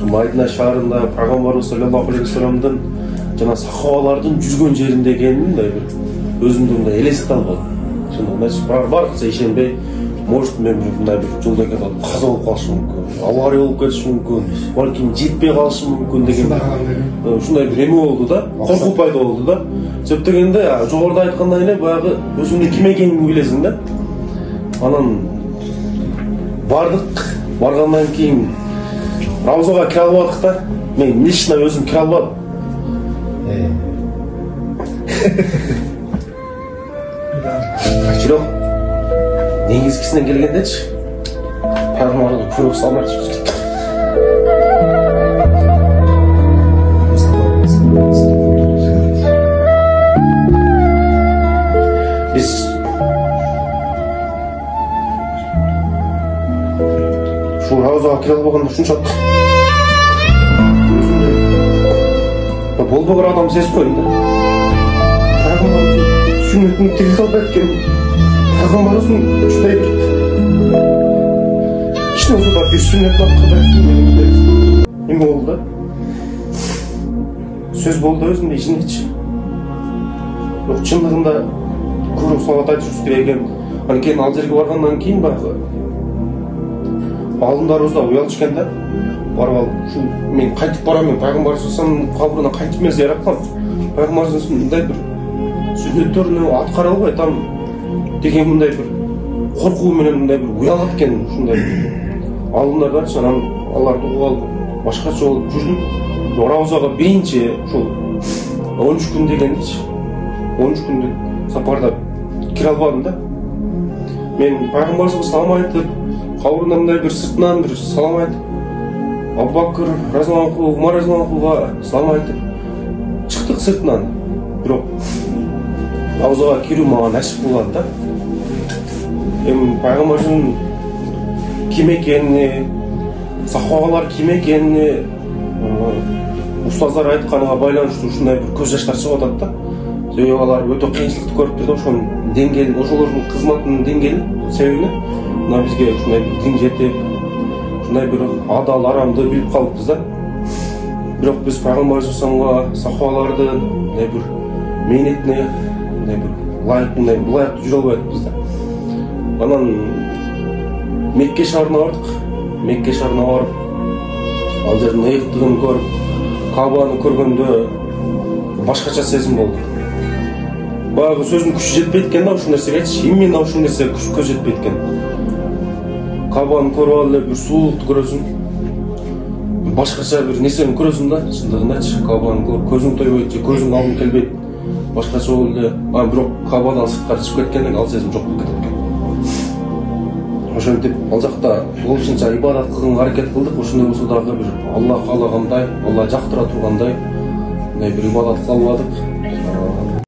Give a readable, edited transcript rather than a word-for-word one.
Майдина шаарында пайгамбарыбыз саллаллаху алейхи вассаламдын жана сахабалардын жүргөн жеринде экенин мындай бир өзүмдү мындай элестете албадым. Шындыгында барча ишенбей, может мен мындай бир жолдо кетип каза болуп калышы мүмкүн, авария болуп кетиши мүмкүн, балким жетпей калышы мүмкүн деген ушундай бир эме болду да, коркуу пайда болду да. Себеп дегенде жогоруда айткандай эле баягы өзүңдүн ким экениңди билесиң да. Анан бардык, баргандан кийин Равзага кире албадык да. Мен лично өзүм кире албадым. Бирок негизгисинен келгендечи пайгамбарды көрүп салмакчы. Ушул Равзага кире албаганда ушунчалык болбогор адам сезип коюм да. Пайгамбар сүннөтүн тигизе албайт экен. Пайгамбарыбыздын ушундай кичине болсо да бир сүннөт кылат эме болду да. Сөз болду өзүмдүн ичимдечи. Бирок чындыгында көрүп салат айтышыбыз керек экен. Анан кийин ал жерге баргандан кийин баягы алдымдарыбыз да уялчу экен да. Барып алып, ушул мен кайтып барам, мен пайгамбарыбыздын кабырына кайтып мен зыярат кылам. Пайгамбарыбыздын мындай бир сүннөттөрүнү аткара албай атам деген мындай бир коркуу менен мындай бир уялат экен ушундай алдымдар барчы. Анан аларды угуп алып башкача болуп жүрдүм. Равзага биринчи ушул 13 күн дегенчи 13 күндүк сапарда кире албадым да. Мен пайгамбарыбызга салам айтып, кабырына мындай бир сыртынан бир салам айтып, Абу Бакыр разияллаху анху, Умар разияллаху анхуга салам айтып чыктык сыртынан. Бирок Равзага кирүү мага насип кылбады да. Эми пайгамбардын ким экенини, сахабалар ким экенини устаздар айтканга байланыштуу ушундай бир көз жаштар чыгып атат да. Себеби алар өтө кыйынчылыкты көрүптүр да, ошонун деңгээли, ошолордун кызматынын деңгээли себебинен мына бизге ушундай бир дин жетип, ушундай бир адал арамды билип калыппыз да. Бирок биз пайгамбарыбызга, сахабалардын мындай бир мээнетине мындай бир ылайыктуу жүрө албай атпыз да. Анан Мекке шаарына бардык. Мекке шаарына барып, ал жердин ыйыктыгын көрүп, Кабаны көргөндө башкача сезим болду. Баягы сөздүн күчү жетпейт экен да ушул нерсегечи. Именно ушул нерсеге күч көз жетпейт экен. Кабаны көрүп алып эле бир суулукту көрөсүң. Башкача бир нерсени көрөсүң да, чындыгындачы. Кабаны көрүп көзүң тойбойт же көзүң алдың келбейт. Башкача болду эле. Бирок Кабадан сырткары чыгып кеткенден ал сезим жок болуп кетет экен. Ошентип ал жакта болушунча ибадат кылганга аракет кылдык. Ошондой болсо дагы бир Аллах каалагандай, Алла жактыра тургандай мындай бир ибадат кыла албадык.